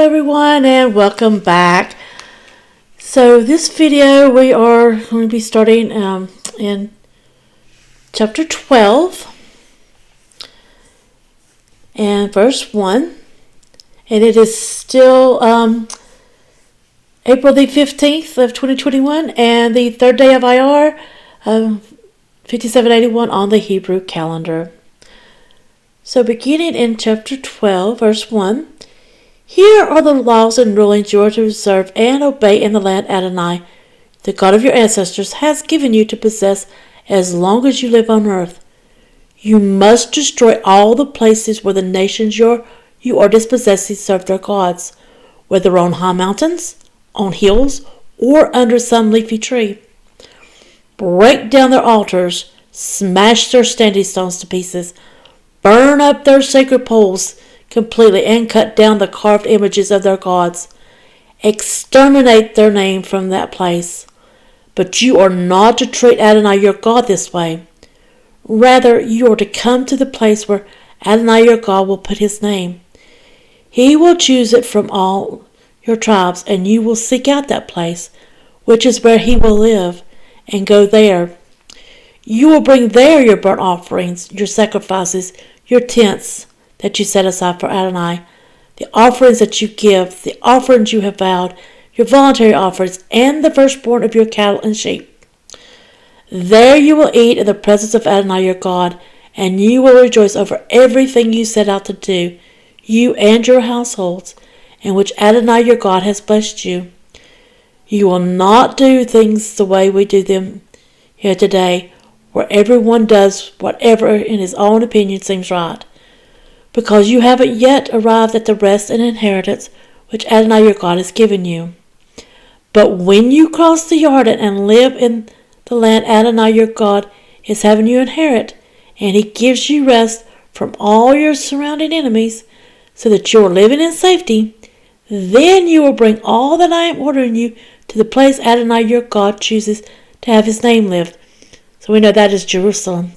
everyone, and welcome back. So this video we are going to be starting in chapter 12 and verse 1, and it is still April the 15th of 2021 and the third day of IR 5781 on the Hebrew calendar. So beginning in chapter 12 verse 1, here are the laws and rulings you are to observe and obey in the land Adonai, the God of your ancestors, has given you to possess as long as you live on earth. You must destroy all the places where the nations you are dispossessing serve their gods, whether on high mountains, on hills, or under some leafy tree. Break down their altars, smash their standing stones to pieces, burn up their sacred poles completely, and cut down the carved images of their gods. Exterminate their name from that place. But you are not to treat Adonai your God this way. Rather, you are to come to the place where Adonai your God will put his name. He will choose it from all your tribes, and you will seek out that place, which is where he will live, and go there. You will bring there your burnt offerings, your sacrifices, your tents that you set aside for Adonai, the offerings that you give, the offerings you have vowed, your voluntary offerings, and the firstborn of your cattle and sheep. There you will eat in the presence of Adonai your God, and you will rejoice over everything you set out to do, you and your households, in which Adonai your God has blessed you. You will not do things the way we do them here today, where everyone does whatever in his own opinion seems right, because you haven't yet arrived at the rest and inheritance which Adonai your God has given you. But when you cross the Jordan and live in the land Adonai your God is having you inherit, and he gives you rest from all your surrounding enemies, so that you are living in safety, then you will bring all that I am ordering you to the place Adonai your God chooses to have his name lived. So we know that is Jerusalem.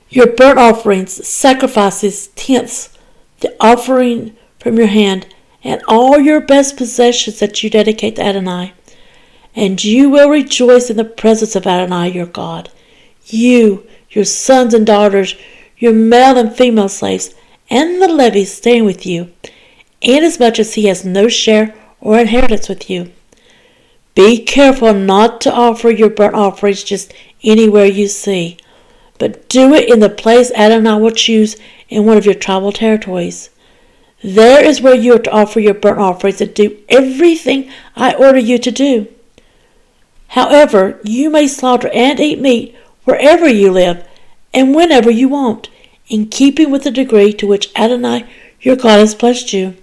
Your burnt offerings, sacrifices, tents, the offering from your hand, and all your best possessions that you dedicate to Adonai. And you will rejoice in the presence of Adonai your God. You, your sons and daughters, your male and female slaves, and the Levites staying with you, inasmuch as he has no share or inheritance with you. Be careful not to offer your burnt offerings just anywhere you see, but do it in the place Adonai will choose in one of your tribal territories. There is where you are to offer your burnt offerings and do everything I order you to do. However, you may slaughter and eat meat wherever you live and whenever you want, in keeping with the degree to which Adonai your God has blessed you.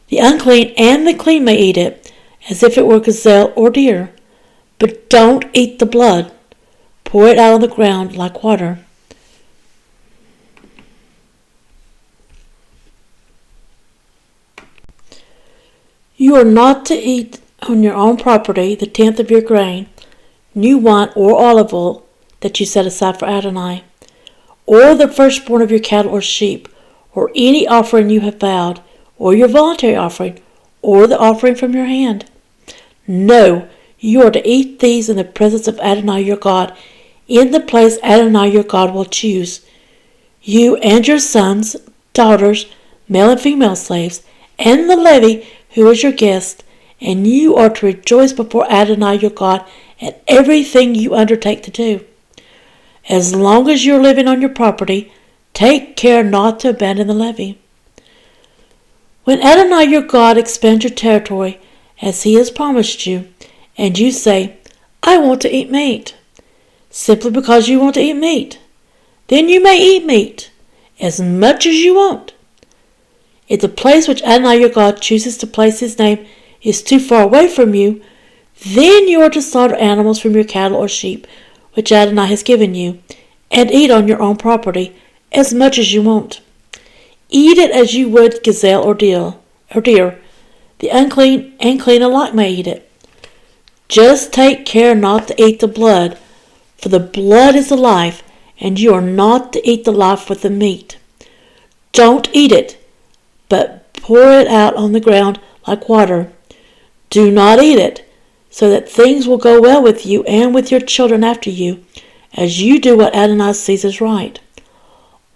The unclean and the clean may eat it, as if it were gazelle or deer, but don't eat the blood. Pour it out on the ground like water. You are not to eat on your own property the tenth of your grain, new wine or olive oil that you set aside for Adonai, or the firstborn of your cattle or sheep, or any offering you have vowed, or your voluntary offering, or the offering from your hand. No, you are to eat these in the presence of Adonai your God, in the place Adonai your God will choose. You and your sons, daughters, male and female slaves, and the Levi who is your guest, and you are to rejoice before Adonai your God at everything you undertake to do. As long as you are living on your property, take care not to abandon the levy. When Adonai your God expands your territory, as he has promised you, and you say, I want to eat meat, simply because you want to eat meat, then you may eat meat, as much as you want. If the place which Adonai your God chooses to place his name is too far away from you, then you are to slaughter animals from your cattle or sheep, which Adonai has given you, and eat on your own property, as much as you want. Eat it as you would gazelle or deer. The unclean and clean alike may eat it. Just take care not to eat the blood, for the blood is the life, and you are not to eat the life with the meat. Don't eat it, but pour it out on the ground like water. Do not eat it, so that things will go well with you and with your children after you, as you do what Adonai sees as right.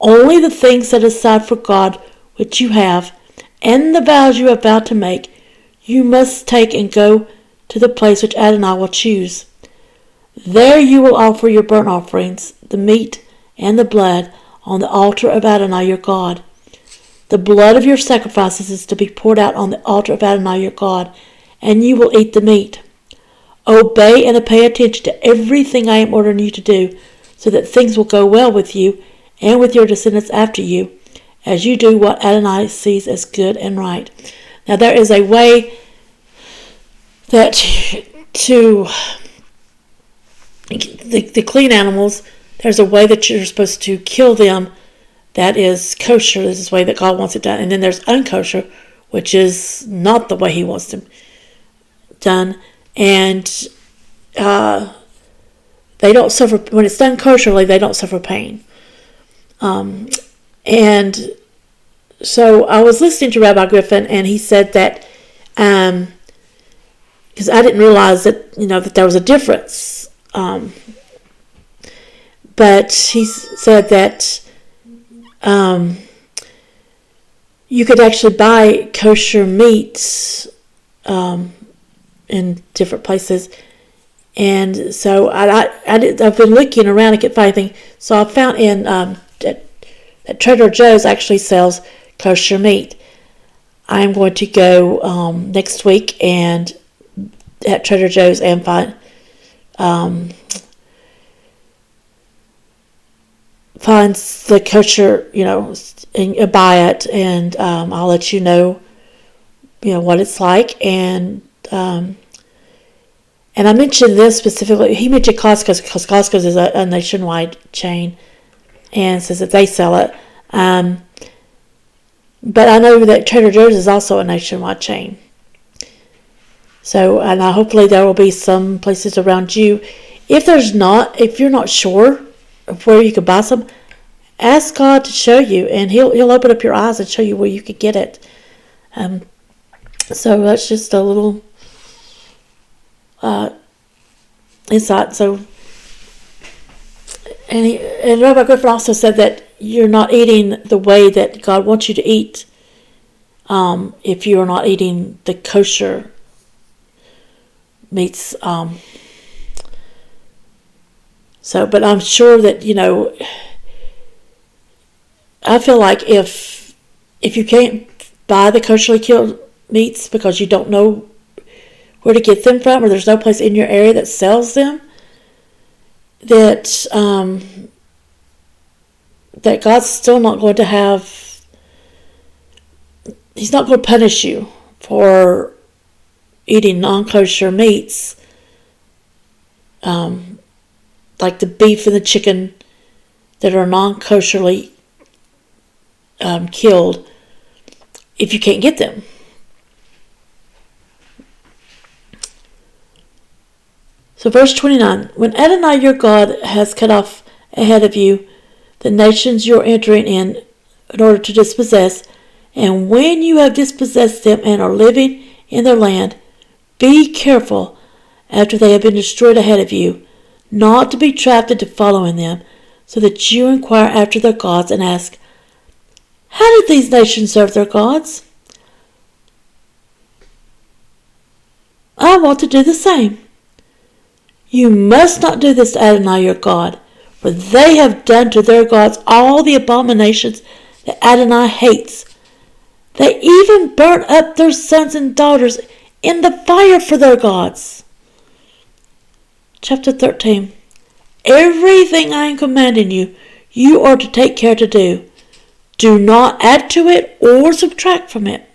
Only the things set aside for God which you have, and the vows you are about to make, you must take and go to the place which Adonai will choose. There you will offer your burnt offerings, the meat and the blood, on the altar of Adonai your God. The blood of your sacrifices is to be poured out on the altar of Adonai your God, and you will eat the meat. Obey and pay attention to everything I am ordering you to do, so that things will go well with you and with your descendants after you, as you do what Adonai sees as good and right. Now there is a way that to the clean animals, there's a way that you're supposed to kill them that is kosher. This is the way that God wants it done. And then there's unkosher, which is not the way He wants them done. And they don't suffer, when it's done kosherly, they don't suffer pain. And so I was listening to Rabbi Griffin, and he said that, because I didn't realize that, that there was a difference. But he said that you could actually buy kosher meats in different places. And so I've been looking around and can't find anything. So I found that Trader Joe's actually sells kosher meat. I'm going to go next week and at Trader Joe's and find finds the kosher, and buy it, and I'll let you know, what it's like. And I mentioned this specifically. He mentioned Costco because Costco is a nationwide chain, and says that they sell it. But I know that Trader Joe's is also a nationwide chain. So, and hopefully there will be some places around you. If you're not sure of where you could buy some, ask God to show you, and He'll open up your eyes and show you where you could get it. So that's just a little insight. So, and Rabbi Griffin also said that you're not eating the way that God wants you to eat if you are not eating the kosher meats. But I'm sure that, I feel like if you can't buy the kosherly killed meats because you don't know where to get them from, or there's no place in your area that sells them, that God's still not going to He's not going to punish you for eating non-kosher meats, like the beef and the chicken that are non-kosherly killed, if you can't get them. So verse 29, when Adonai your God has cut off ahead of you the nations you are entering in order to dispossess, and when you have dispossessed them and are living in their land, be careful after they have been destroyed ahead of you, not to be trapped into following them, so that you inquire after their gods and ask, how did these nations serve their gods? I want to do the same. You must not do this to Adonai your God, for they have done to their gods all the abominations that Adonai hates. They even burnt up their sons and daughters in the fire for their gods. Chapter 13. Everything I am commanding you, you are to take care to do. Do not add to it or subtract from it.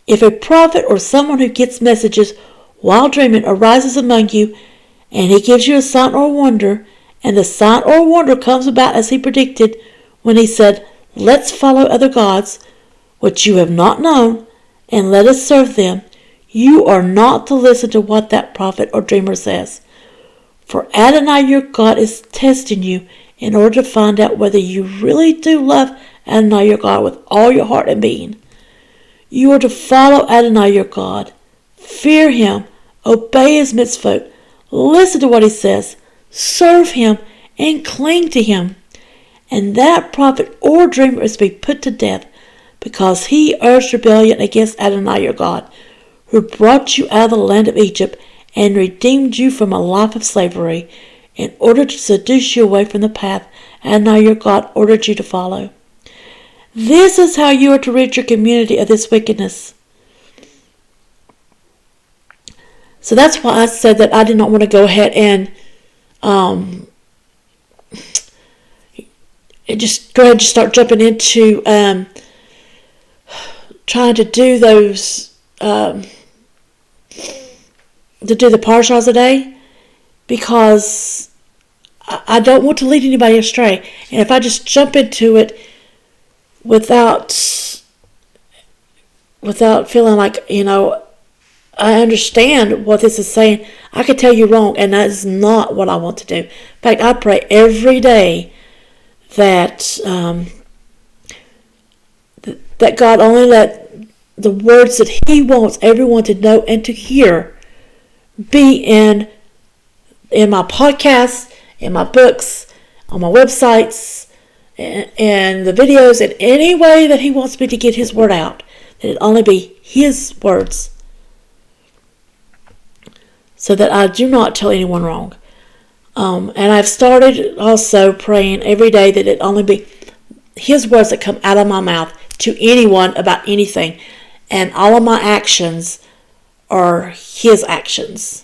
If a prophet or someone who gets messages while dreaming arises among you, and he gives you a sign or wonder, and the sign or wonder comes about as he predicted when he said, let's follow other gods, which you have not known, and let us serve them, you are not to listen to what that prophet or dreamer says. For Adonai your God is testing you in order to find out whether you really do love Adonai your God with all your heart and being. You are to follow Adonai your God. Fear him. Obey his mitzvot. Listen to what he says. Serve him and cling to him. And that prophet or dreamer is to be put to death, because he urged rebellion against Adonai your God, who brought you out of the land of Egypt and redeemed you from a life of slavery, in order to seduce you away from the path Adonai your God ordered you to follow. This is how you are to rid your community of this wickedness. So that's why I said that I did not want to go ahead and just start jumping into trying to do those to do the parshas a day, because I don't want to lead anybody astray. And if I just jump into it without feeling like, I understand what this is saying, I could tell you wrong, and that is not what I want to do. In fact, I pray every day that that God only let the words that he wants everyone to know and to hear be in my podcasts, in my books, on my websites, and the videos, in any way that he wants me to get his word out, that it only be his words, so that I do not tell anyone wrong. And I've started also praying every day that it only be his words that come out of my mouth to anyone about anything, and all of my actions are his actions,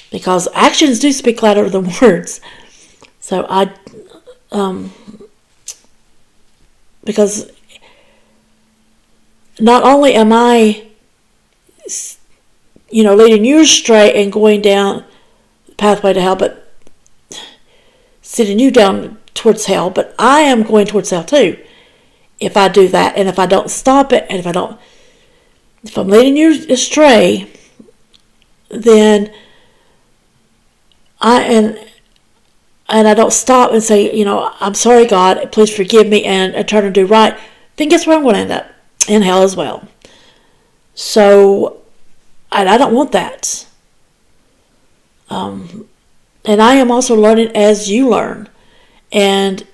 because actions do speak louder than words. So because not only am I leading you astray and going down the pathway to hell, but sending you down towards hell, but I am going towards hell too if I do that, and if I don't stop it, and if I'm leading you astray, then and I don't stop and say, I'm sorry, God, please forgive me, and try to do right, then guess where I'm going to end up? In hell as well. So, and I don't want that. And I am also learning as you learn. And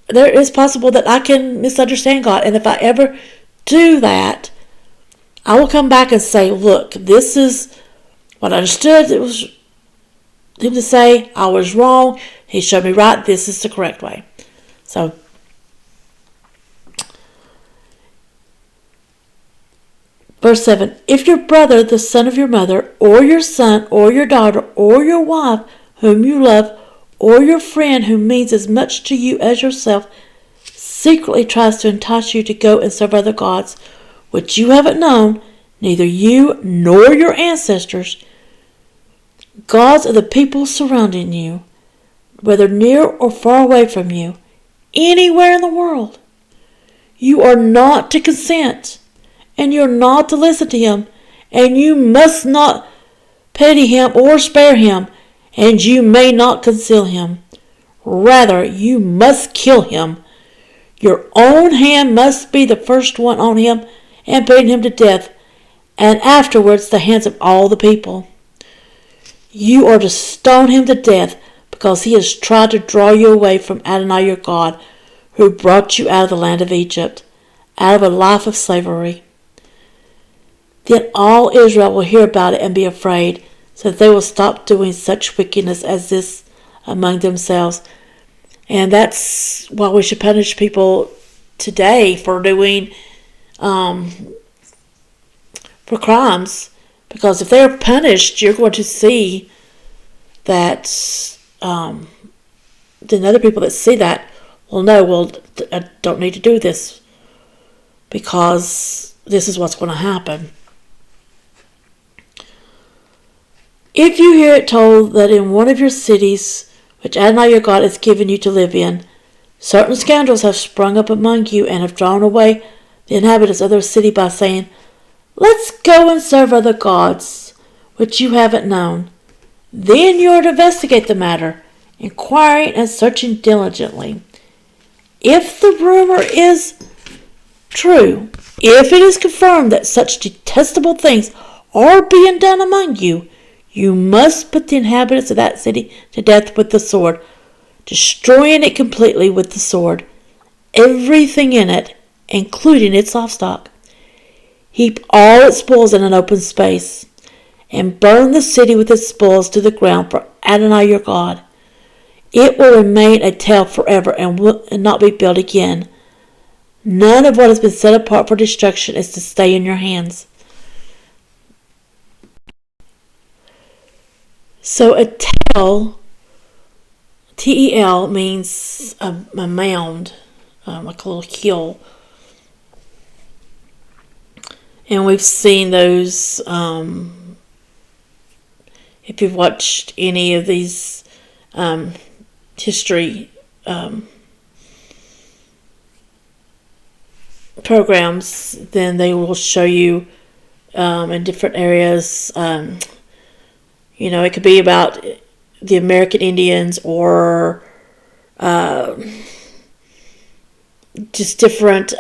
there is possible that I can misunderstand God. And if I ever do that, I will come back and say, look, this is what I understood. It was him to say, I was wrong. He showed me right. This is the correct way. So, verse 7, if your brother, the son of your mother, or your son, or your daughter, or your wife, whom you love, or your friend who means as much to you as yourself, secretly tries to entice you to go and serve other gods, which you haven't known, neither you nor your ancestors, gods of the people surrounding you, whether near or far away from you, anywhere in the world, you are not to consent, and you're not to listen to him, and you must not pity him or spare him, and you may not conceal him. Rather, you must kill him. Your own hand must be the first one on him and putting him to death, and afterwards the hands of all the people. You are to stone him to death, because he has tried to draw you away from Adonai your God, who brought you out of the land of Egypt, out of a life of slavery. Then all Israel will hear about it and be afraid, so that they will stop doing such wickedness as this among themselves. And that's why we should punish people today for doing, for crimes. Because if they're punished, you're going to see that, then other people that see that will know, I don't need to do this, because this is what's going to happen. If you hear it told that in one of your cities, which Adonai your God has given you to live in, certain scoundrels have sprung up among you and have drawn away the inhabitants of their city by saying, let's go and serve other gods, which you haven't known, then you are to investigate the matter, inquiring and searching diligently. If the rumor is true, If it is confirmed that such detestable things are being done among you, you must put the inhabitants of that city to death with the sword, destroying it completely with the sword, everything in it, including its livestock. Heap all its spoils in an open space, and burn the city with its spoils to the ground for Adonai your God. It will remain a tale forever and will not be built again. None of what has been set apart for destruction is to stay in your hands. So a tell, T-E-L, means a mound, like a little hill. And we've seen those, if you've watched any of these history programs, then they will show you in different areas. It could be about the American Indians or just different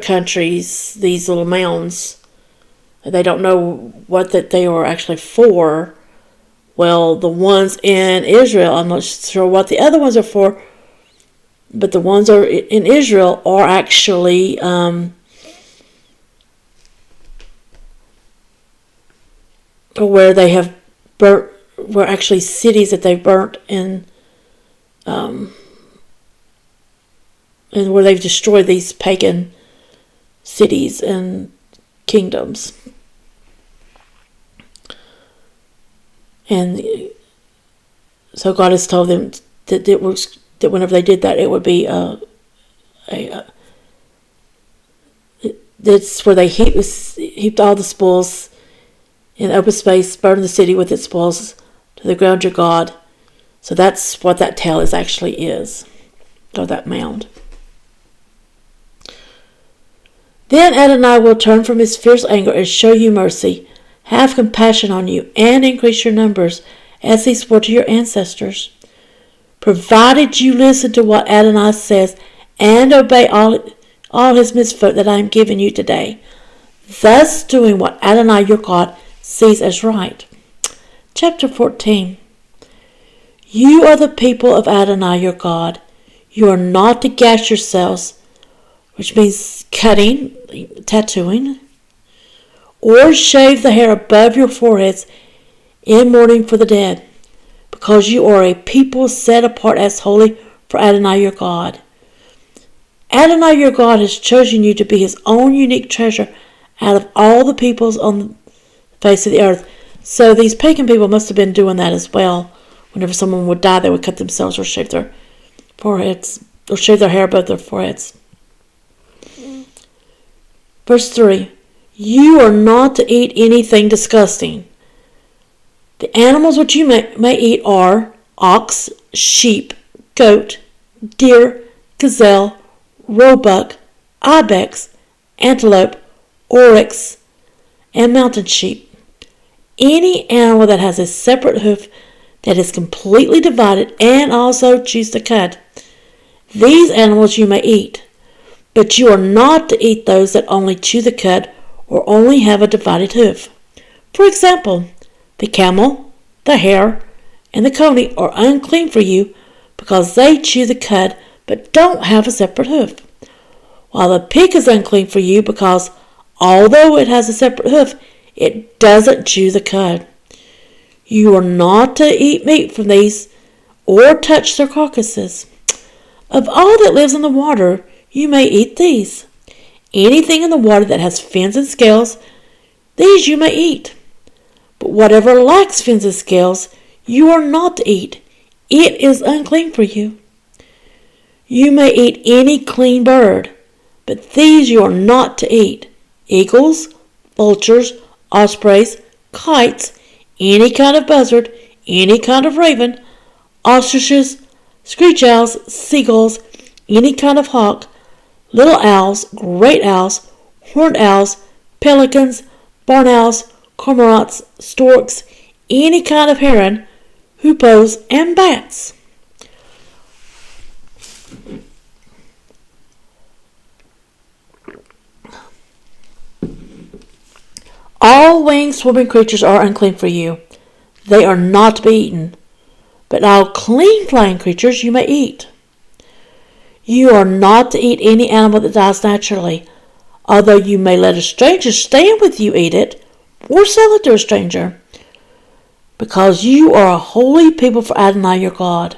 countries. These little mounds, they don't know what that they are actually for. Well, the ones in Israel, I'm not sure what the other ones are for, but the ones are in Israel are actually where they have burnt, were actually cities that they've burnt in, and where they've destroyed these pagan cities and kingdoms. And so God has told them that whenever they did that, it would be that's where they heaped all the spoils in open space, burned the city with its spoils to the ground your God. So that's what that tale actually is, or that mound. Then Adonai will turn from his fierce anger and show you mercy, have compassion on you, and increase your numbers, as he swore to your ancestors, provided you listen to what Adonai says and obey all his mitzvot that I am giving you today, thus doing what Adonai your God sees as right. Chapter 14. You are the people of Adonai your God. You are not to gash yourselves, which means cutting, tattooing, or shave the hair above your foreheads in mourning for the dead, because you are a people set apart as holy for Adonai your God. Adonai your God has chosen you to be his own unique treasure out of all the peoples on the face of the earth. So these pagan people must have been doing that as well. Whenever someone would die, they would cut themselves or shave their foreheads, or shave their hair above their foreheads. Verse 3. You are not to eat anything disgusting. The animals which you may eat are ox, sheep, goat, deer, gazelle, roebuck, ibex, antelope, oryx, and mountain sheep. Any animal that has a separate hoof that is completely divided and also chews the cud. These animals you may eat, but you are not to eat those that only chew the cud or only have a divided hoof. For example, the camel, the hare, and the coney are unclean for you because they chew the cud but don't have a separate hoof. While the pig is unclean for you because, although it has a separate hoof, it doesn't chew the cud. You are not to eat meat from these or touch their carcasses. Of all that lives in the water, you may eat these. Anything in the water that has fins and scales, these you may eat. But whatever lacks fins and scales, you are not to eat. It is unclean for you. You may eat any clean bird, but these you are not to eat. Eagles, vultures, ospreys, kites, any kind of buzzard, any kind of raven, ostriches, screech owls, seagulls, any kind of hawk, little owls, great owls, horned owls, pelicans, barn owls, cormorants, storks, any kind of heron, hoopoes, and bats. swimming creatures are unclean for you. They are not to be eaten. But all clean flying creatures you may eat. You are not to eat any animal that dies naturally, although you may let a stranger staying with you eat it, or sell it to a stranger, because you are a holy people for Adonai your God.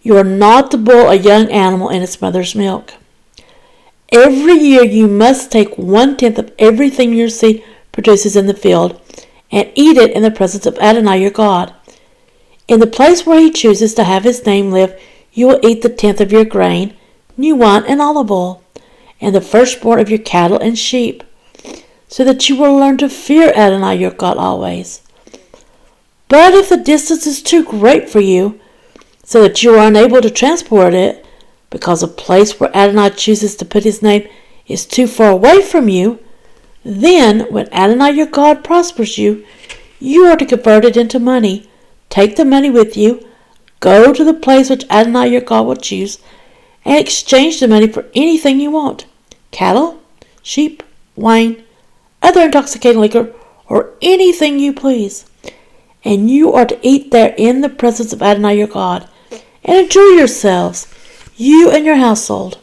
You are not to boil a young animal in its mother's milk. Every year you must take 1/10 of everything your seed produces in the field, and eat it in the presence of Adonai your God. In the place where he chooses to have his name live, you will eat the 10th of your grain, new wine, and olive oil, and the firstborn of your cattle and sheep, so that you will learn to fear Adonai your God always. But if the distance is too great for you, so that you are unable to transport it, because a place where Adonai chooses to put his name is too far away from you, then when Adonai your God prospers you, you are to convert it into money. Take the money with you, go to the place which Adonai your God will choose, and exchange the money for anything you want: cattle, sheep, wine, other intoxicating liquor, or anything you please. And you are to eat there in the presence of Adonai your God, and enjoy yourselves, you and your household.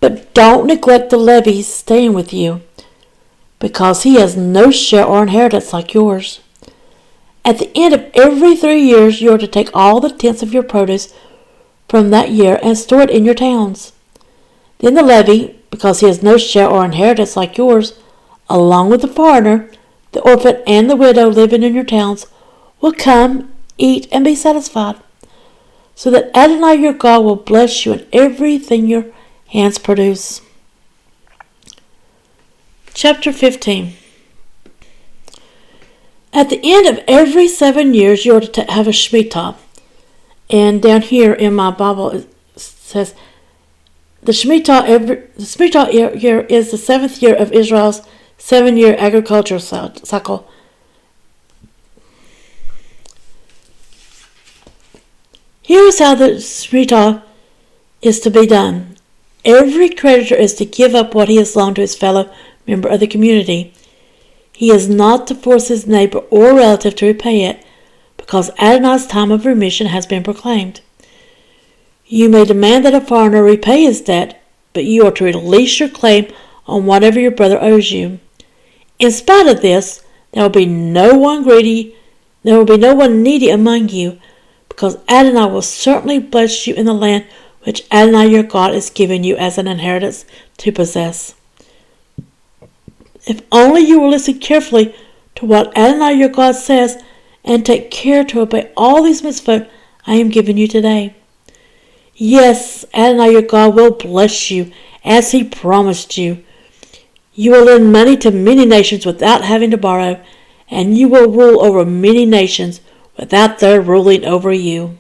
But don't neglect the Levite staying with you, because he has no share or inheritance like yours. At the end of every 3 years you are to take all the tenths of your produce from that year and store it in your towns. Then the Levite, because he has no share or inheritance like yours, along with the foreigner, the orphan, and the widow living in your towns, will come, eat, and be satisfied, so that Adonai your God will bless you in everything your hands produce. Chapter 15. At the end of every 7 years, you are to have a Shemitah. And down here in my Bible, it says, the Shemitah year is the 7th year of Israel's 7-year agricultural cycle. Here is how the Shemitah is to be done. Every creditor is to give up what he has loaned to his fellow member of the community. He is not to force his neighbor or relative to repay it, because Adonai's time of remission has been proclaimed. You may demand that a foreigner repay his debt, but you are to release your claim on whatever your brother owes you. In spite of this, there will be no one needy among you, because Adonai will certainly bless you in the land which Adonai your God is giving you as an inheritance to possess. If only you will listen carefully to what Adonai your God says, and take care to obey all these mitzvot I am giving you today. Yes, Adonai your God will bless you, as he promised you. You will lend money to many nations without having to borrow, and you will rule over many nations without their ruling over you.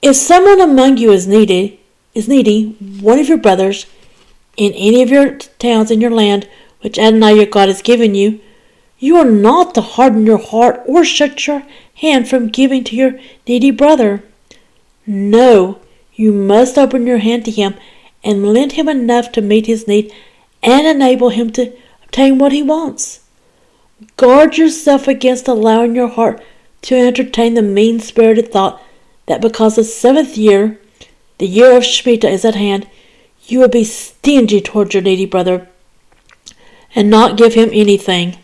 If someone among you is needy, one of your brothers, in any of your towns in your land, which Adonai your God has given you, you are not to harden your heart or shut your hand from giving to your needy brother. No, you must open your hand to him and lend him enough to meet his need and enable him to obtain what he wants. Guard yourself against allowing your heart to entertain the mean-spirited thought that because the 7th year, the year of Shemitah, is at hand, you will be stingy toward your needy brother and not give him anything.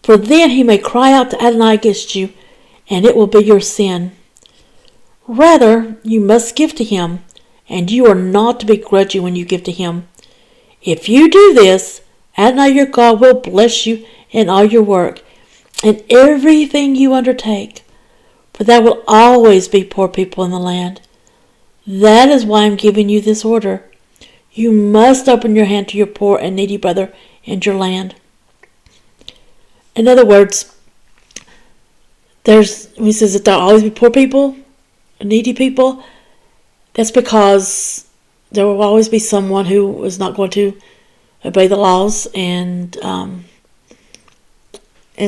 For then he may cry out to Adonai against you, and it will be your sin. Rather, you must give to him, and you are not to be grudging when you give to him. If you do this, Adonai your God will bless you in all your work and everything you undertake, for there will always be poor people in the land. That is why I am giving you this order. You must open your hand to your poor and needy brother in your land. In other words, he says that there will always be poor people, needy people. That's because there will always be someone who is not going to obey the laws, and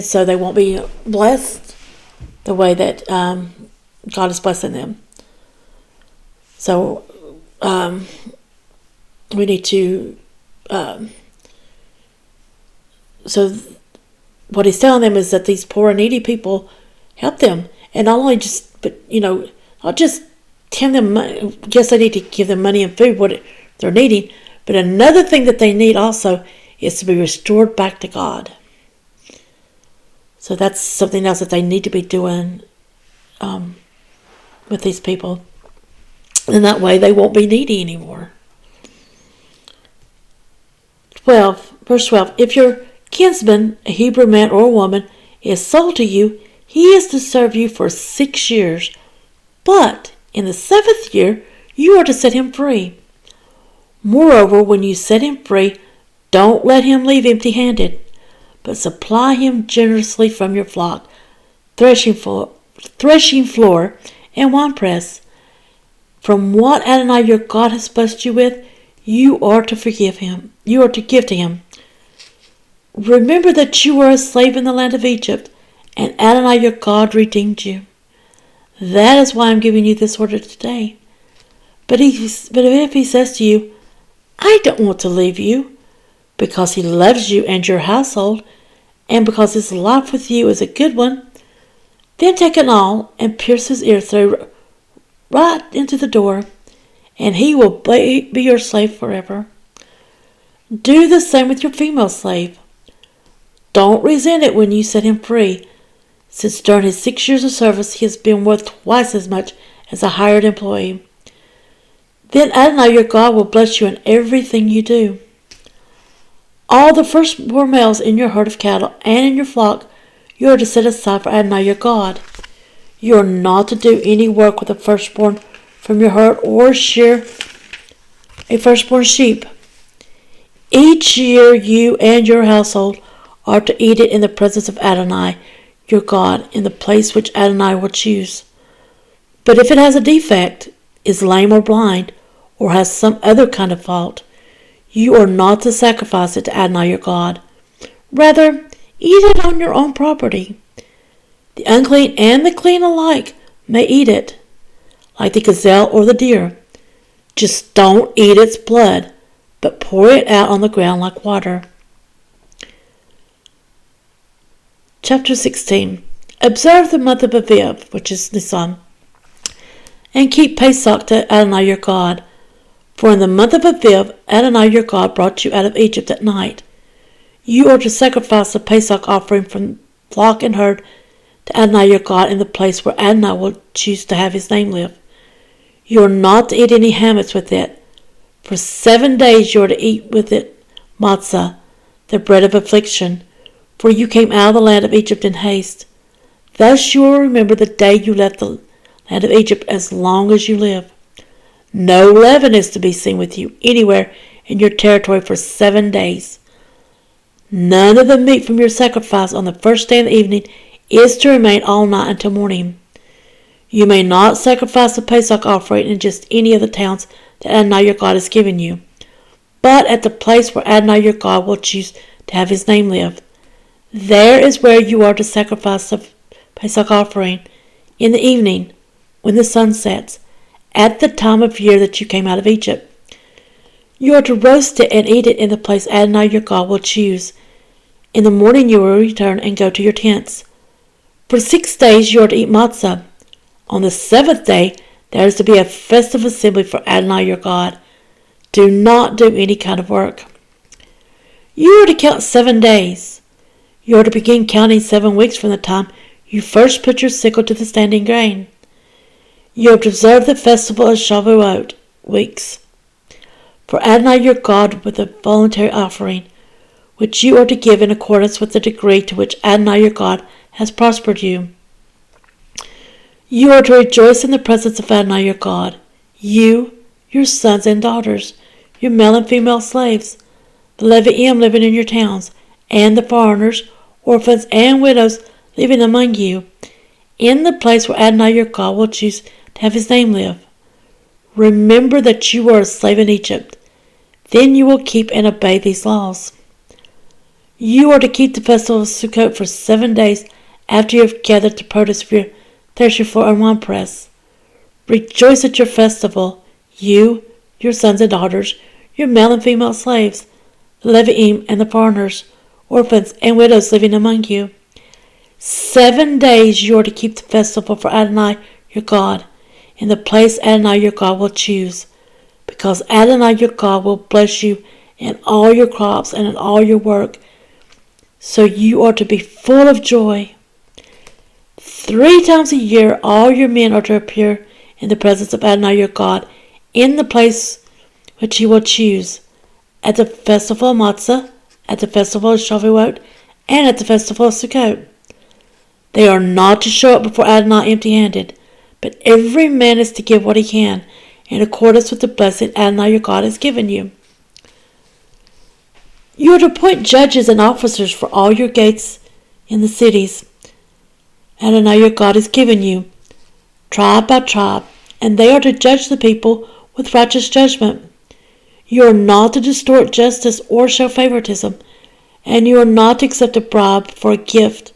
so they won't be blessed the way that God is blessing them. So we need to, so what he's telling them is that these poor and needy people, help them. And not only just, but, not just tell them money. Yes, they need to give them money and food, what they're needing. But another thing that they need also is to be restored back to God. So that's something else that they need to be doing with these people. And that way they won't be needy anymore. Verse 12. If your kinsman, a Hebrew man or a woman, is sold to you, he is to serve you for 6 years. But in the 7th year, you are to set him free. Moreover, when you set him free, don't let him leave empty-handed, but supply him generously from your flock, threshing floor, and winepress. From what Adonai your God has blessed you with, you are to forgive him. You are to give to him. Remember that you were a slave in the land of Egypt, and Adonai your God redeemed you. That is why I'm giving you this order today. But if he says to you, I don't want to leave you, because he loves you and your household, and because his life with you is a good one, then take an awl and pierce his ear through right into the door, and he will be your slave forever. Do the same with your female slave. Don't resent it when you set him free, since during his 6 years of service he has been worth twice as much as a hired employee. Then Adonai your God will bless you in everything you do. All the firstborn males in your herd of cattle and in your flock you are to set aside for Adonai your God. You are not to do any work with the firstborn from your herd or shear a firstborn sheep. Each year you and your household are to eat it in the presence of Adonai your God in the place which Adonai will choose. But if it has a defect, is lame or blind, or has some other kind of fault, you are not to sacrifice it to Adonai your God. Rather, eat it on your own property. The unclean and the clean alike may eat it, like the gazelle or the deer. Just don't eat its blood, but pour it out on the ground like water. Chapter 16. Observe the month of Aviv, which is Nisan, and keep Pesach to Adonai your God. For in the month of Aviv, Adonai your God brought you out of Egypt at night. You are to sacrifice the Pesach offering from flock and herd to Adonai your God in the place where Adonai will choose to have his name live. You are not to eat any hametz with it. For 7 days you are to eat with it matzah, the bread of affliction, for you came out of the land of Egypt in haste. Thus you will remember the day you left the land of Egypt as long as you live. No leaven is to be seen with you anywhere in your territory for 7 days. None of the meat from your sacrifice on the first day of the evening is to remain all night until morning. You may not sacrifice the Pesach offering in just any of the towns that Adonai your God has given you, but at the place where Adonai your God will choose to have his name live. There is where you are to sacrifice the Pesach offering in the evening when the sun sets, at the time of year that you came out of Egypt. You are to roast it and eat it in the place Adonai your God will choose. In the morning you will return and go to your tents. For 6 days you are to eat matzah. On the 7th day there is to be a festive assembly for Adonai your God. Do not do any kind of work. You are to count 7 days. You are to begin counting 7 weeks from the time you first put your sickle to the standing grain. You are to observe the festival of Shavuot weeks for Adonai your God with a voluntary offering, which you are to give in accordance with the degree to which Adonai your God has prospered you. You are to rejoice in the presence of Adonai your God, you, your sons and daughters, your male and female slaves, the Leviim living in your towns, and the foreigners, orphans, and widows living among you, in the place where Adonai your God will choose to have his name live. Remember that you were a slave in Egypt. Then you will keep and obey these laws. You are to keep the festival of Sukkot for 7 days after you have gathered the produce of your threshing floor and winepress. Rejoice at your festival, you, your sons and daughters, your male and female slaves, the Leviim and the foreigners, orphans and widows living among you. 7 days you are to keep the festival for Adonai your God, in the place Adonai your God will choose, because Adonai your God will bless you in all your crops and in all your work, so you are to be full of joy. 3 times a year all your men are to appear in the presence of Adonai your God, in the place which he will choose, at the festival of Matzah, at the festival of Shavuot, and at the festival of Sukkot. They are not to show up before Adonai empty-handed, but every man is to give what he can, in accordance with the blessing Adonai your God has given you. You are to appoint judges and officers for all your gates in the cities Adonai your God has given you, tribe by tribe, and they are to judge the people with righteous judgment. You are not to distort justice or show favoritism, and you are not to accept a bribe for a gift.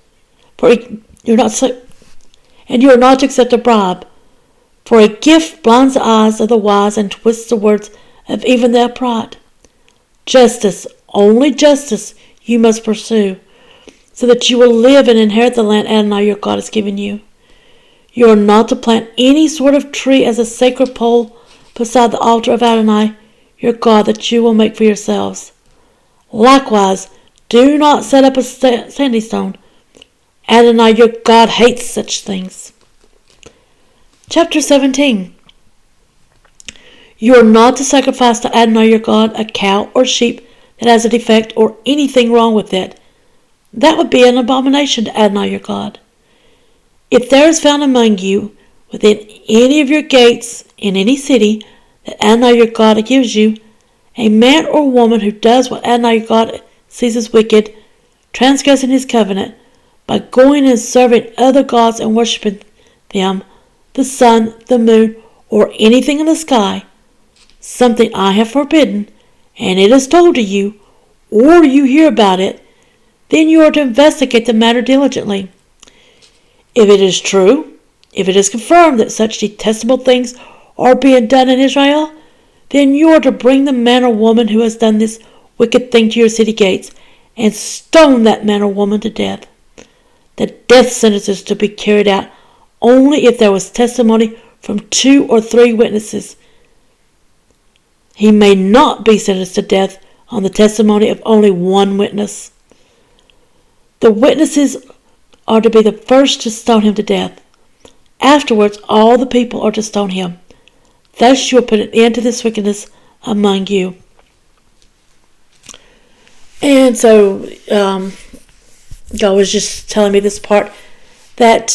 You are not to accept a bribe, for a gift blinds the eyes of the wise and twists the words of even the upright. Justice, only justice, you must pursue, so that you will live and inherit the land Adonai your God has given you. You are not to plant any sort of tree as a sacred pole beside the altar of Adonai your God that you will make for yourselves. Likewise, do not set up a standing stone. Adonai your God hates such things. Chapter 17. You are not to sacrifice to Adonai your God a cow or sheep that has a defect or anything wrong with it. That would be an abomination to Adonai your God. If there is found among you, within any of your gates in any city that Adonai your God gives you, a man or woman who does what Adonai your God sees as wicked, transgressing his covenant, by going and serving other gods and worshiping them, the sun, the moon, or anything in the sky, something I have forbidden, and it is told to you, or you hear about it, then you are to investigate the matter diligently. If it is true, if it is confirmed that such detestable things are being done in Israel, then you are to bring the man or woman who has done this wicked thing to your city gates, and stone that man or woman to death. The death sentence is to be carried out only if there was testimony from 2 or 3 witnesses. He may not be sentenced to death on the testimony of only 1 witness. The witnesses are to be the first to stone him to death. Afterwards, all the people are to stone him. Thus you will put an end to this wickedness among you. And so, God was just telling me this part, that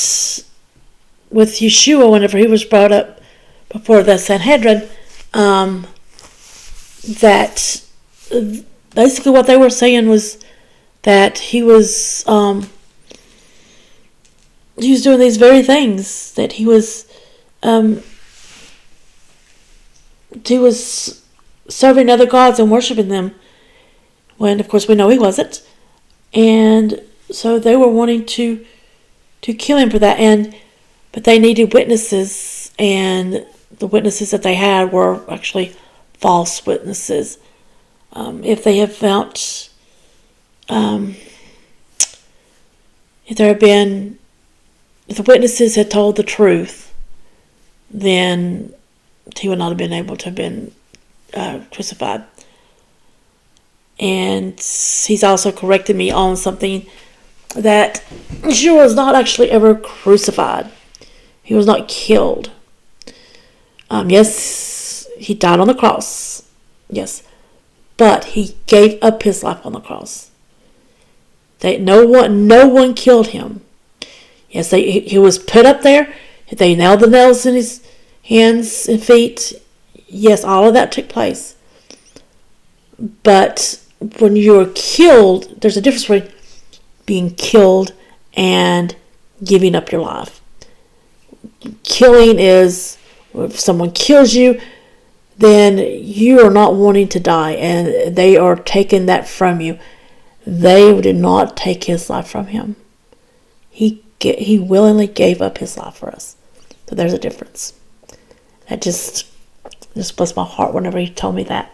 with Yeshua, whenever he was brought up before the Sanhedrin, that basically what they were saying was that he was doing these very things, that he was serving other gods and worshiping them, when of course we know he wasn't. And so they were wanting to kill him for that, but they needed witnesses, and the witnesses that they had were actually false witnesses. If they have found, if the witnesses had told the truth, then he would not have been able to have been crucified. And he's also corrected me on something, that Yeshua was not actually ever crucified. He was not killed. Yes, he died on the cross. Yes. But he gave up his life on the cross. No one killed him. Yes, he was put up there. They nailed the nails in his hands and feet. Yes, all of that took place. But when you're killed, there's a difference between being killed and giving up your life. Killing is, if someone kills you, then you are not wanting to die, and they are taking that from you. They did not take his life from him. He willingly gave up his life for us. So there's a difference. That just Just blessed my heart whenever he told me that.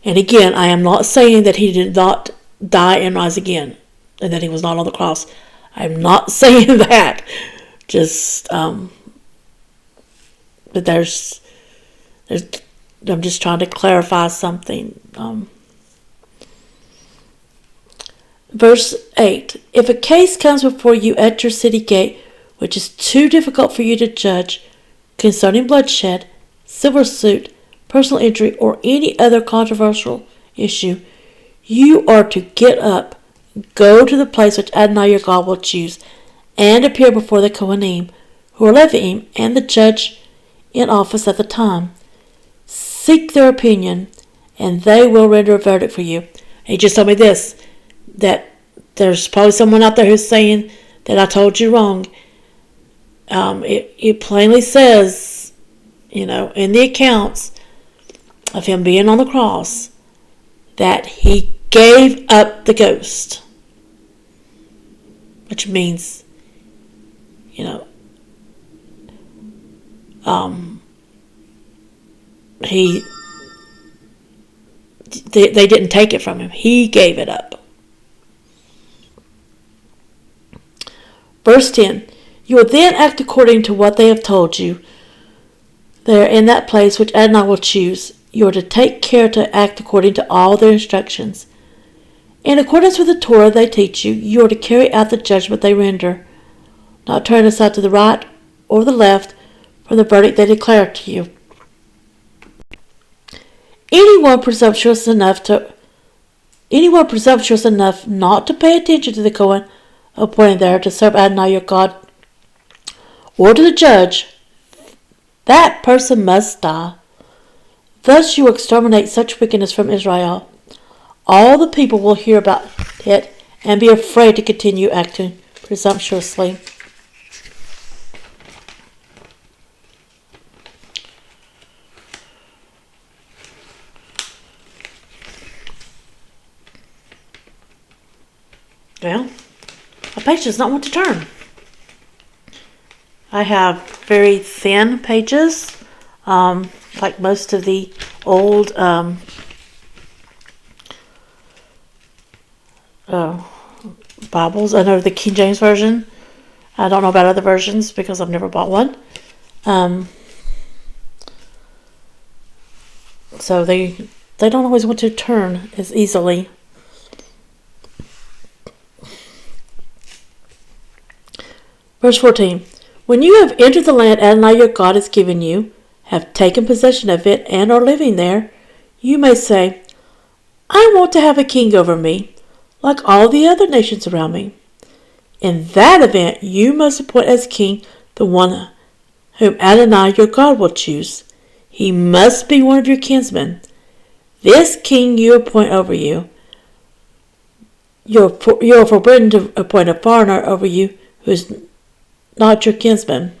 And again, I am not saying that he did not die and rise again, and that he was not on the cross. I'm not saying that. Just, but there's, I'm just trying to clarify something. Verse 8, if a case comes before you at your city gate, which is too difficult for you to judge, concerning bloodshed, civil suit, personal injury, or any other controversial issue, you are to get up, go to the place which Adonai your God will choose, and appear before the Kohanim, who are Leviim, and the judge in office at the time. Seek their opinion, and they will render a verdict for you. He just told me this, that there's probably someone out there who's saying that I told you wrong. It plainly says, in the accounts of him being on the cross, that he gave up the ghost. Which means, they didn't take it from him. He gave it up. Verse 10, you will then act according to what they have told you. There in that place which Adonai will choose, you are to take care to act according to all their instructions. In accordance with the Torah they teach you, you are to carry out the judgment they render, not turn aside to the right or the left from the verdict they declare to you. Anyone presumptuous enough not to pay attention to the Kohen appointed there to serve Adonai your God, or to the judge, that person must die. Thus you exterminate such wickedness from Israel. All the people will hear about it and be afraid to continue acting presumptuously. Well, my page does not want to turn. I have very thin pages, like most of the old Bibles. I know the King James Version. I don't know about other versions because I've never bought one. So they don't always want to turn as easily. Verse 14. When you have entered the land Adonai your God has given you, have taken possession of it, and are living there, you may say, I want to have a king over me, like all the other nations around me. In that event, you must appoint as king the one whom Adonai your God will choose. He must be one of your kinsmen. This king you appoint over you. You are forbidden to appoint a foreigner over you who is not your kinsman.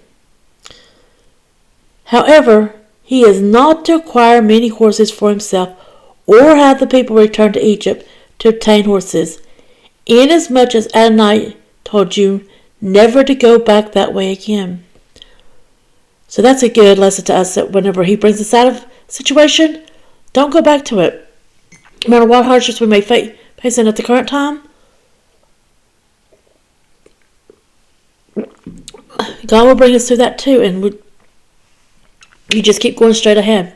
However, he is not to acquire many horses for himself, or have the people return to Egypt to obtain horses, inasmuch as Adonai told you never to go back that way again. So that's a good lesson to us, that whenever he brings us out of a situation, don't go back to it. No matter what hardships we may face in at the current time, God will bring us through that too, and you just keep going straight ahead.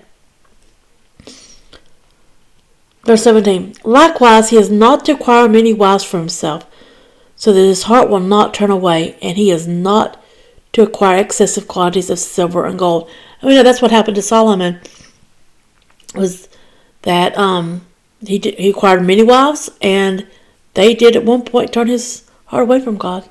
Verse 17. Likewise, he is not to acquire many wives for himself, so that his heart will not turn away, and he is not to acquire excessive quantities of silver and gold. And we know that's what happened to Solomon, was that he acquired many wives, and they did at one point turn his heart away from God.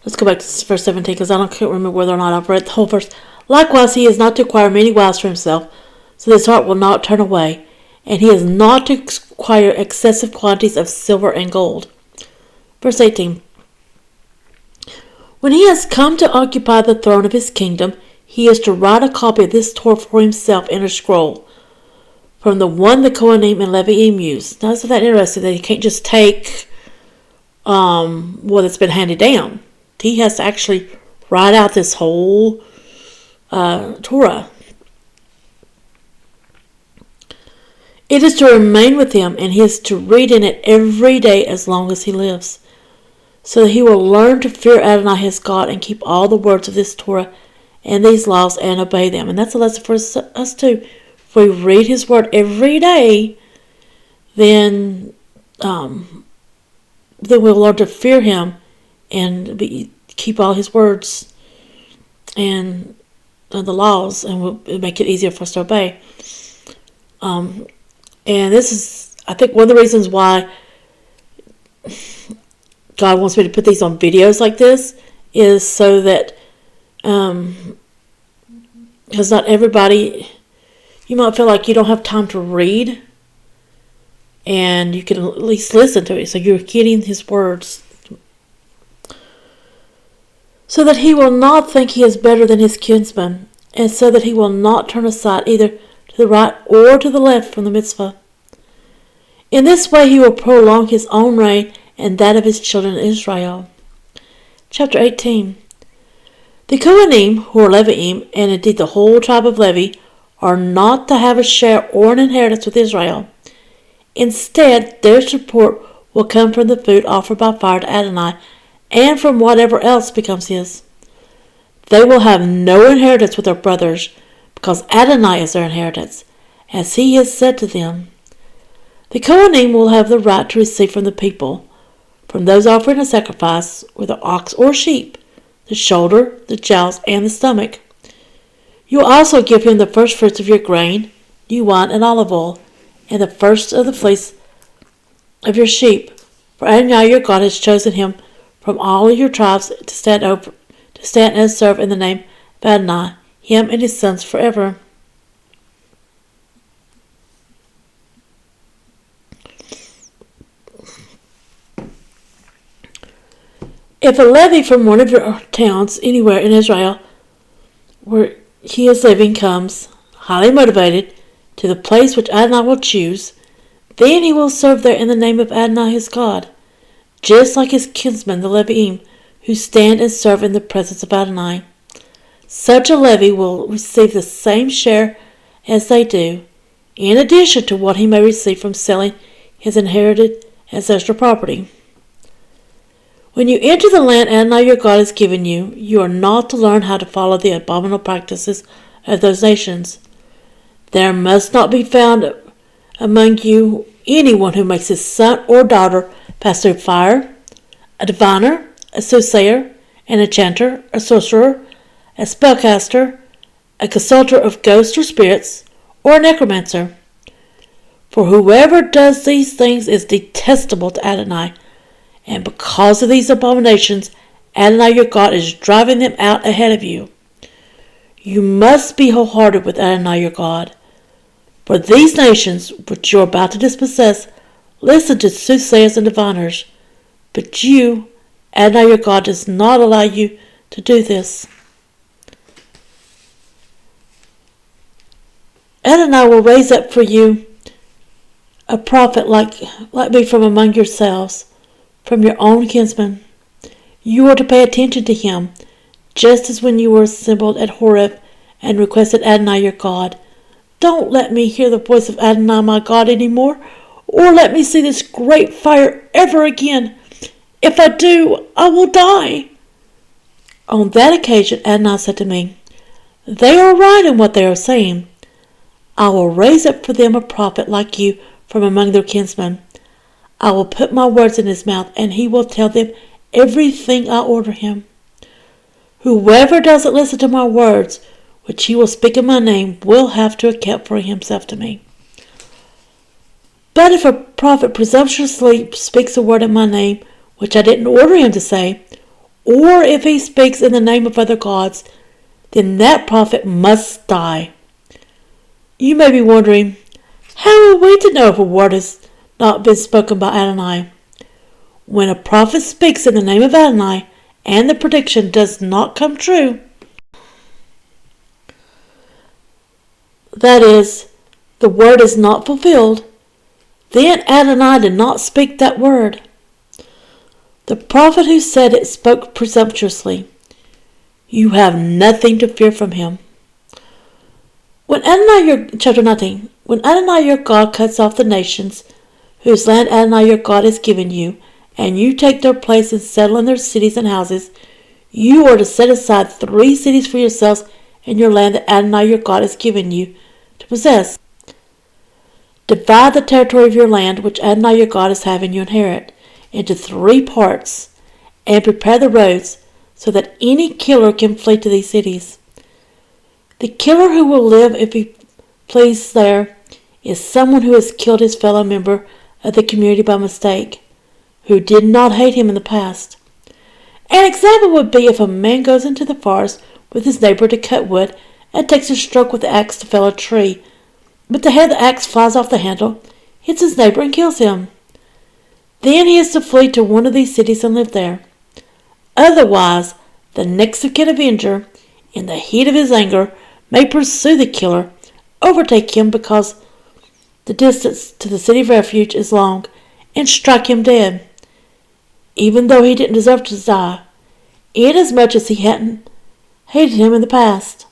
Let's go back to verse 17, because I can't remember whether or not I've read the whole verse. Likewise, he is not to acquire many wives for himself, so that his heart will not turn away, and he is not to acquire excessive quantities of silver and gold. Verse 18. When he has come to occupy the throne of his kingdom, he is to write a copy of this Torah for himself in a scroll, from the one the Kohanim and Leviim use. Now, isn't that interesting that he can't just take what has been handed down? He has to actually write out this whole Torah. It is to remain with him, and he is to read in it every day as long as he lives, so that he will learn to fear Adonai his God and keep all the words of this Torah and these laws and obey them. And that's a lesson for us too. If we read his word every day, then we'll learn to fear him and keep all his words and the laws, and it'll make it easier for us to obey. And this is, I think, one of the reasons why God wants me to put these on videos like this is so that, because not everybody, you might feel like you don't have time to read, and you can at least listen to it, so you're getting his words, so that he will not think he is better than his kinsman, and so that he will not turn aside either to the right or to the left from the mitzvah. In this way he will prolong his own reign and that of his children Israel. Chapter 18. The Kohanim, who are Leviim, and indeed the whole tribe of Levi, are not to have a share or an inheritance with Israel. Instead, their support will come from the food offered by fire to Adonai, and from whatever else becomes his. They will have no inheritance with their brothers, because Adonai is their inheritance, as he has said to them. The Kohanim will have the right to receive from the people, from those offering a sacrifice, whether ox or sheep, the shoulder, the jowls, and the stomach. You will also give him the first fruits of your grain, new wine, and olive oil, and the first of the fleece of your sheep. For Adonai your God has chosen him from all your tribes to stand and serve in the name of Adonai, him and his sons forever. If a Levi from one of your towns anywhere in Israel where he is living comes, highly motivated, to the place which Adonai will choose, then he will serve there in the name of Adonai his God, just like his kinsmen the Leviim, who stand and serve in the presence of Adonai. Such a Levi will receive the same share as they do, in addition to what he may receive from selling his inherited ancestral property. When you enter the land Adonai your God has given you, you are not to learn how to follow the abominable practices of those nations. There must not be found among you anyone who makes his son or daughter pass through fire, a diviner, a soothsayer, an enchanter, a sorcerer, a spellcaster, a consulter of ghosts or spirits, or a necromancer. For whoever does these things is detestable to Adonai, and because of these abominations, Adonai your God is driving them out ahead of you. You must be wholehearted with Adonai your God. For these nations, which you are about to dispossess, listen to soothsayers and diviners. But you, Adonai your God, does not allow you to do this. Adonai will raise up for you a prophet like me from among yourselves, from your own kinsmen. You are to pay attention to him, just as when you were assembled at Horeb and requested Adonai your God. Don't let me hear the voice of Adonai my God anymore, or let me see this great fire ever again. If I do, I will die. On that occasion, Adonai said to me, They are right in what they are saying. I will raise up for them a prophet like you from among their kinsmen. I will put my words in his mouth, and he will tell them everything I order him. Whoever doesn't listen to my words, which he will speak in my name, will have to account for himself to me. But if a prophet presumptuously speaks a word in my name, which I didn't order him to say, or if he speaks in the name of other gods, then that prophet must die. You may be wondering, how are we to know if a word has not been spoken by Adonai? When a prophet speaks in the name of Adonai, and the prediction does not come true, that is, the word is not fulfilled, then Adonai did not speak that word. The prophet who said it spoke presumptuously. You have nothing to fear from him. Chapter 19. When Adonai your God cuts off the nations whose land Adonai your God has given you, and you take their place and settle in their cities and houses, you are to set aside 3 cities for yourselves in your land that Adonai your God has given you to possess. Divide the territory of your land, which Adonai your God is having you inherit, into 3 parts, and prepare the roads, so that any killer can flee to these cities. The killer who will live if he flees there is someone who has killed his fellow member of the community by mistake, who did not hate him in the past. An example would be if a man goes into the forest with his neighbor to cut wood and takes a stroke with the axe to fell a tree, but the head of the axe flies off the handle, hits his neighbor, and kills him. Then he is to flee to one of these cities and live there. Otherwise, the next of kin avenger, in the heat of his anger, may pursue the killer, overtake him because the distance to the city of refuge is long, and strike him dead, even though he didn't deserve to die, inasmuch as he hadn't hated him in the past.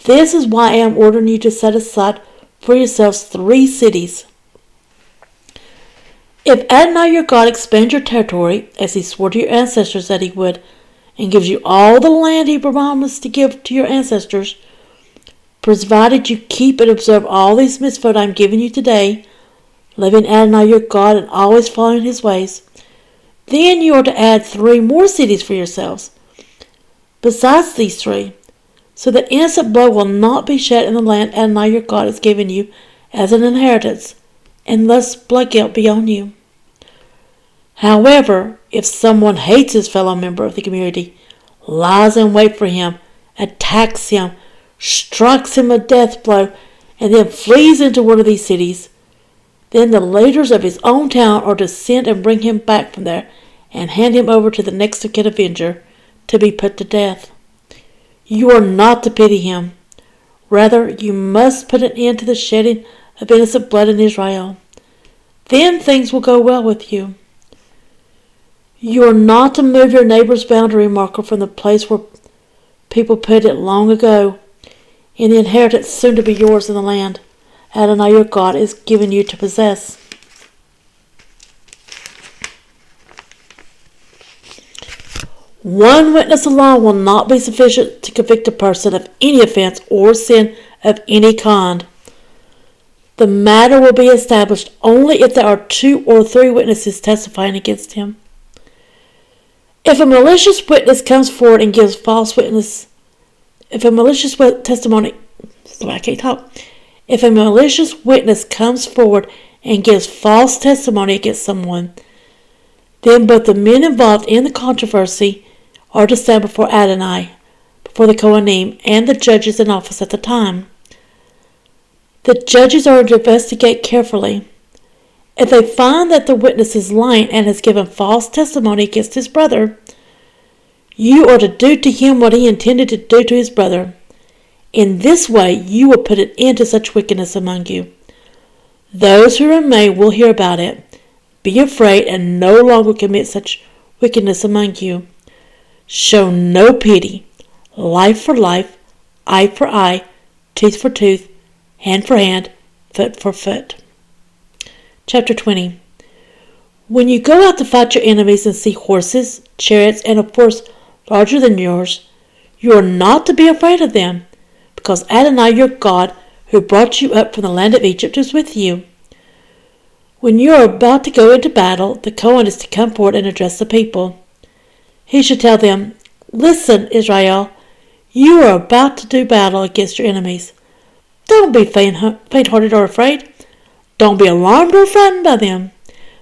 This is why I am ordering you to set aside for yourselves 3 cities. If Adonai your God expands your territory, as he swore to your ancestors that he would, and gives you all the land he promised to give to your ancestors, provided you keep and observe all these mitzvot I am giving you today, loving Adonai your God and always following his ways, then you are to add 3 more cities for yourselves, besides these 3, so that innocent blood will not be shed in the land Adonai your God has given you as an inheritance, and thus blood guilt be on you. However, if someone hates his fellow member of the community, lies in wait for him, attacks him, strikes him a death blow, and then flees into one of these cities, then the leaders of his own town are to send and bring him back from there and hand him over to the next of kin avenger to be put to death. You are not to pity him. Rather, you must put an end to the shedding of innocent blood in Israel. Then things will go well with you. You are not to move your neighbor's boundary marker from the place where people put it long ago, in the inheritance soon to be yours in the land Adonai your God is giving you to possess. One witness alone will not be sufficient to convict a person of any offense or sin of any kind. The matter will be established only if there are 2 or 3 witnesses testifying against him. If a malicious witness comes forward and gives false witness, if a malicious witness comes forward and gives false testimony against someone, then both the men involved in the controversy are to stand before Adonai, before the Kohanim, and the judges in office at the time. The judges are to investigate carefully. If they find that the witness is lying and has given false testimony against his brother, you are to do to him what he intended to do to his brother. In this way, you will put an end to such wickedness among you. Those who remain will hear about it, be afraid, and no longer commit such wickedness among you. Show no pity. Life for life, eye for eye, tooth for tooth, hand for hand, foot for foot. Chapter 20. When you go out to fight your enemies and see horses, chariots, and a force larger than yours, you are not to be afraid of them, because Adonai your God, who brought you up from the land of Egypt, is with you. When you are about to go into battle, the Kohen is to come forward and address the people. He should tell them, "Listen, Israel, you are about to do battle against your enemies. Don't be faint-hearted or afraid. Don't be alarmed or frightened by them,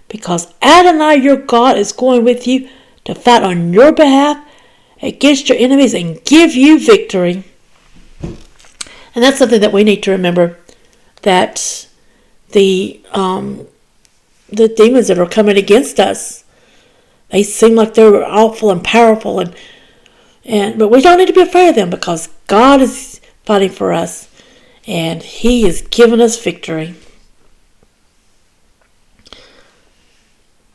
because Adonai your God is going with you to fight on your behalf against your enemies and give you victory." And that's something that we need to remember, that the demons that are coming against us, they seem like they're awful and powerful, but we don't need to be afraid of them, because God is fighting for us. and He is giving us victory.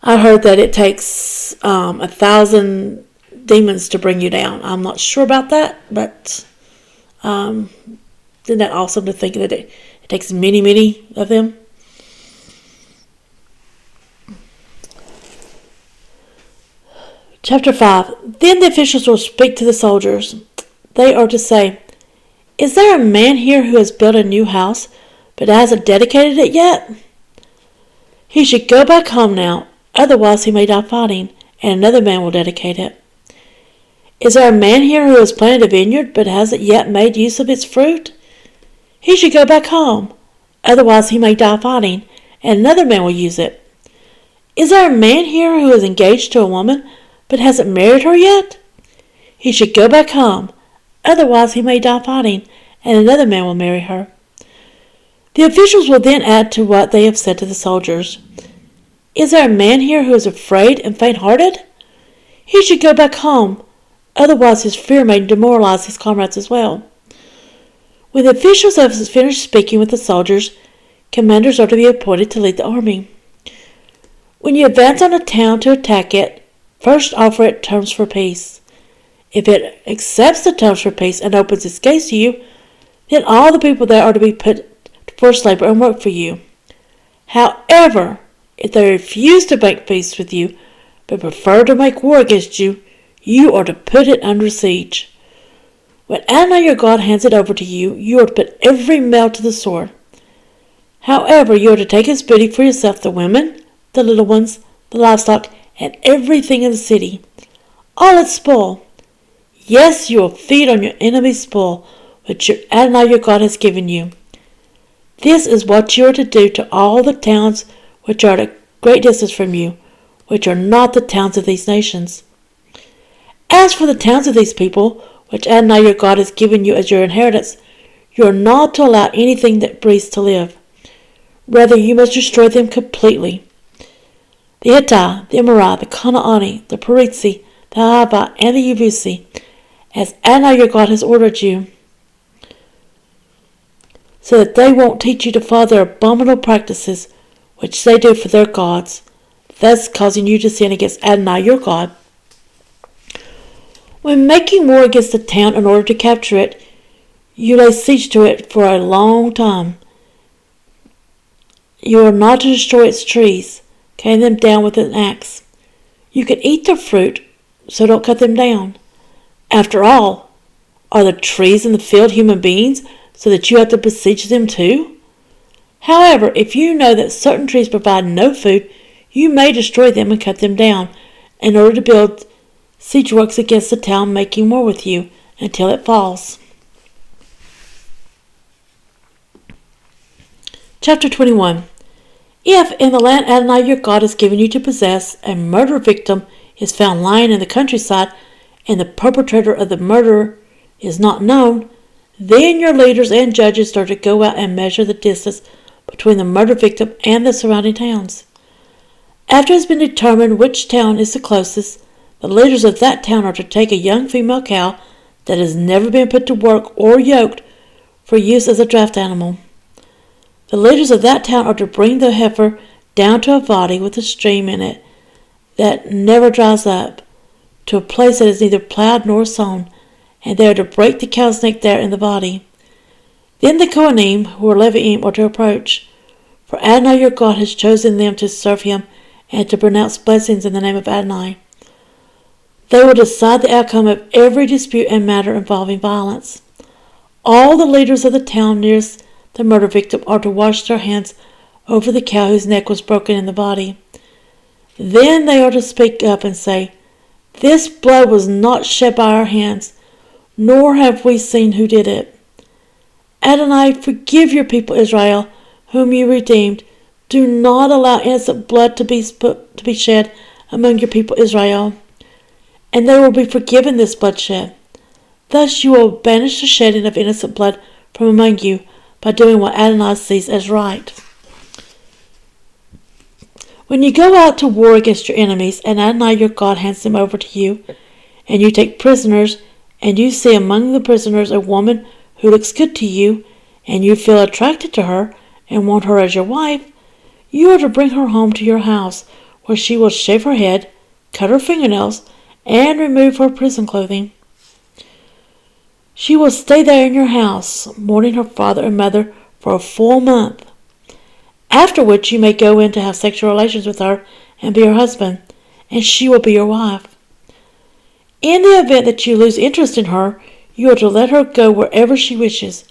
I heard that it takes 1,000 demons to bring you down. I'm not sure about that, but isn't that awesome to think that it takes many, many of them? Chapter 5. Then the officials will speak to the soldiers. They are to say, "Is there a man here who has built a new house, but hasn't dedicated it yet? He should go back home now, otherwise he may die fighting, and another man will dedicate it. Is there a man here who has planted a vineyard, but hasn't yet made use of its fruit? He should go back home, otherwise he may die fighting, and another man will use it. Is there a man here who is engaged to a woman, but hasn't married her yet? He should go back home, otherwise he may die fighting, and another man will marry her." The officials will then add to what they have said to the soldiers. "Is there a man here who is afraid and faint-hearted? He should go back home, otherwise his fear may demoralize his comrades as well." When the officials have finished speaking with the soldiers, commanders are to be appointed to lead the army. When you advance on a town to attack it, first offer it terms for peace. If it accepts the terms for peace and opens its gates to you, then all the people there are to be put to forced labor and work for you. However, if they refuse to make peace with you, but prefer to make war against you, you are to put it under siege. When Adonai your God hands it over to you, you are to put every male to the sword. However, you are to take as booty for yourself the women, the little ones, the livestock, and everything in the city, all its spoil. Yes, you will feed on your enemy's spoil, which your Adonai your God has given you. This is what you are to do to all the towns which are at a great distance from you, which are not the towns of these nations. As for the towns of these people, which Adonai your God has given you as your inheritance, you are not to allow anything that breathes to live. Rather, you must destroy them completely. The Hittite, the Amorite, the Canaanite, the Perizi, the Hivite, and the Yebusi, as Adonai your God has ordered you, so that they won't teach you to follow their abominable practices, which they do for their gods, thus causing you to sin against Adonai your God. When making war against a town in order to capture it, you lay siege to it for a long time. You are not to destroy its trees, cutting them down with an axe. You can eat their fruit, so don't cut them down. After all, are the trees in the field human beings, so that you have to besiege them too? However, if you know that certain trees provide no food, you may destroy them and cut them down, in order to build siege works against the town making war with you, until it falls. Chapter 21. If in the land Adonai your God has given you to possess, a murder victim is found lying in the countryside, and the perpetrator of the murder is not known, then your leaders and judges are to go out and measure the distance between the murder victim and the surrounding towns. After it has been determined which town is the closest, the leaders of that town are to take a young female cow that has never been put to work or yoked for use as a draft animal. The leaders of that town are to bring the heifer down to a valley with a stream in it that never dries up, to a place that is neither plowed nor sown, and they are to break the cow's neck there in the valley. Then the Kohanim, who are Leviim, are to approach, for Adonai your God has chosen them to serve him and to pronounce blessings in the name of Adonai. They will decide the outcome of every dispute and matter involving violence. All the leaders of the town nearest the murder victim are to wash their hands over the cow whose neck was broken in the body. Then they are to speak up and say, "This blood was not shed by our hands, nor have we seen who did it. Adonai, forgive your people Israel, whom you redeemed. Do not allow innocent blood to be shed among your people Israel, and they will be forgiven this bloodshed. Thus you will banish the shedding of innocent blood from among you by doing what Adonai sees as right." When you go out to war against your enemies, and Adonai your God hands them over to you, and you take prisoners, and you see among the prisoners a woman who looks good to you, and you feel attracted to her and want her as your wife, you are to bring her home to your house, where she will shave her head, cut her fingernails, and remove her prison clothing. She will stay there in your house, mourning her father and mother for a full month. After which you may go in to have sexual relations with her and be her husband, and she will be your wife. In the event that you lose interest in her, you are to let her go wherever she wishes,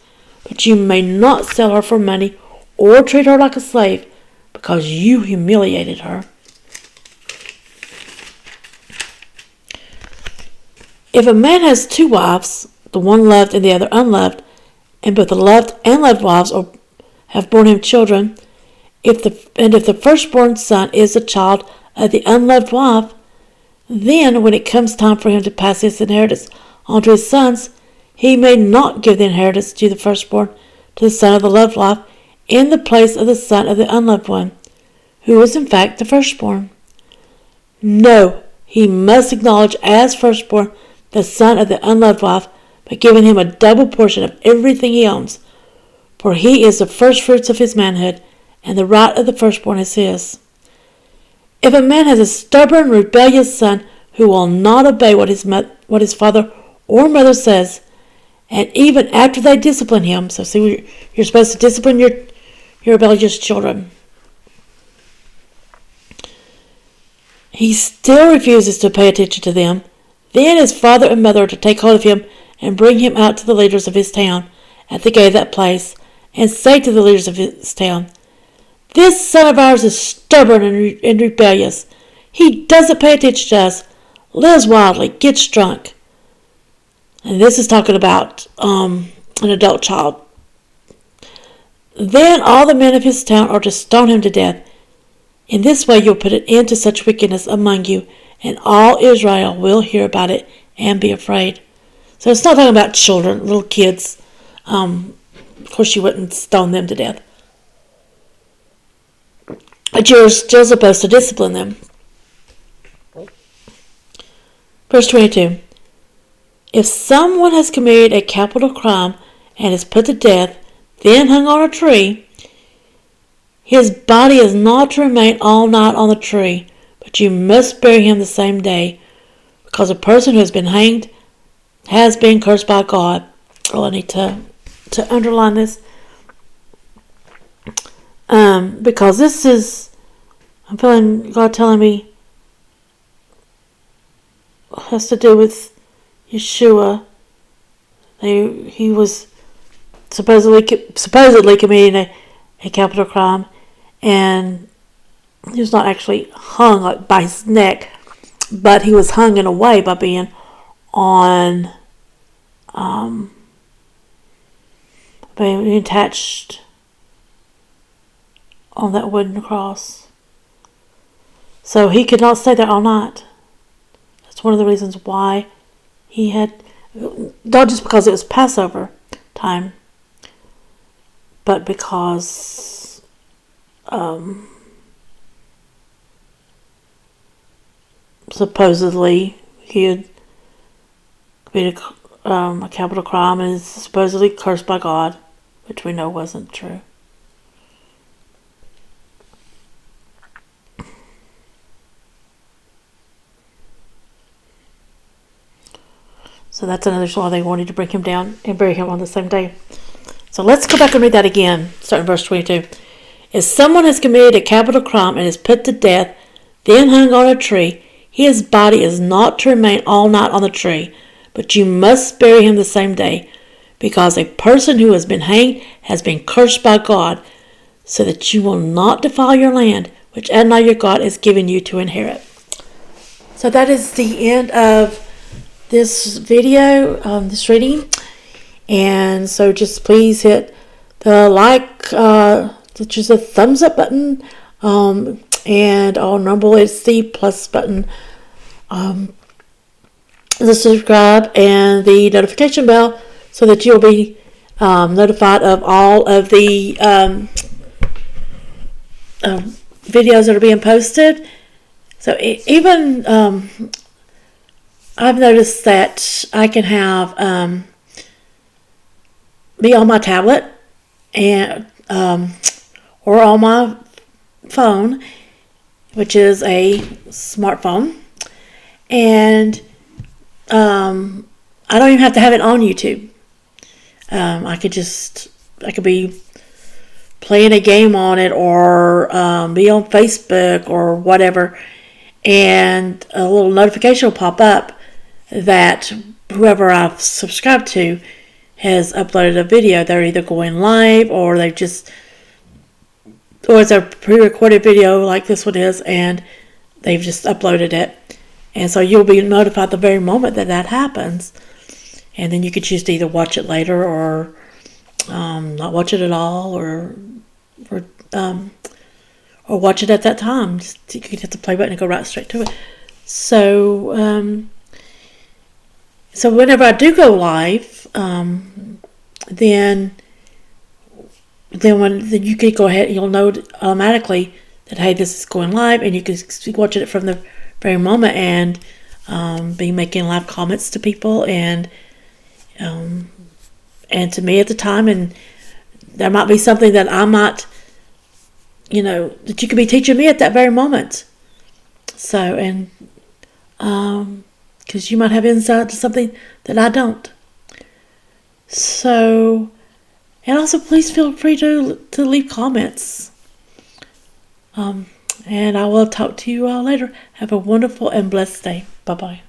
but you may not sell her for money or treat her like a slave, because you humiliated her. If a man has two wives, the one loved and the other unloved, and both the loved and loved wives have borne him children, if the firstborn son is the child of the unloved wife, then when it comes time for him to pass his inheritance on to his sons, he may not give the inheritance to the firstborn to the son of the loved wife in the place of the son of the unloved one, who is in fact the firstborn. No, he must acknowledge as firstborn the son of the unloved wife by giving him a double portion of everything he owns, for he is the firstfruits of his manhood, and the right of the firstborn is his. If a man has a stubborn, rebellious son who will not obey what his father or mother says, and even after they discipline him, so see, you're supposed to discipline your rebellious children, he still refuses to pay attention to them, then his father and mother are to take hold of him and bring him out to the leaders of his town at the gate of that place, and say to the leaders of his town, "This son of ours is stubborn and rebellious. He doesn't pay attention to us, lives wildly, gets drunk." And this is talking about an adult child. Then all the men of his town are to stone him to death. In this way you'll put an end to such wickedness among you, and all Israel will hear about it and be afraid. So it's not talking about children, little kids. Of course you wouldn't stone them to death, but you're still supposed to discipline them. Verse 22. If someone has committed a capital crime and is put to death, then hung on a tree, his body is not to remain all night on the tree, but you must bury him the same day, because a person who has been hanged has been cursed by God. Oh, I need to underline this. Because this is, I'm feeling God telling me, has to do with Yeshua. He was supposedly committing a capital crime, and he was not actually hung like by his neck, but he was hung in a way by being on being attached on that wooden cross. So he could not stay there all night. That's one of the reasons why he had, not just because it was Passover time, but because supposedly he had committed a capital crime and is supposedly cursed by God, which we know wasn't true. So that's another reason why they wanted to bring him down and bury him on the same day. So let's go back and read that again, starting in verse 22. If someone has committed a capital crime and is put to death, then hung on a tree, his body is not to remain all night on the tree, but you must bury him the same day, because a person who has been hanged has been cursed by God, so that you will not defile your land, which Adonai your God is giving you to inherit. So that is the end of this video, this reading. And so just please hit the like, which is the thumbs up button, and on Rumble it's the plus button, the subscribe and the notification bell, so that you'll be notified of all of the videos that are being posted. So even I've noticed that I can have be on my tablet and or on my phone, which is a smartphone, and I don't even have to have it on YouTube. I could be playing a game on it, or be on Facebook or whatever, and a little notification will pop up that whoever I've subscribed to has uploaded a video. They're either going live, or it's a pre-recorded video like this one is, and they've just uploaded it. And so you'll be notified the very moment that happens. And then you could choose to either watch it later, or not watch it at all, or watch it at that time. You can hit the play button and go right straight to it. So whenever I do go live, then you can go ahead, you'll know automatically that, hey, this is going live, and you can watch it from the very moment, and be making live comments to people and to me at the time. And there might be something that I might, that you could be teaching me at that very moment. So, and because you might have insight to something that I don't. So, and also please feel free to leave comments. And I will talk to you all later. Have a wonderful and blessed day. Bye-bye.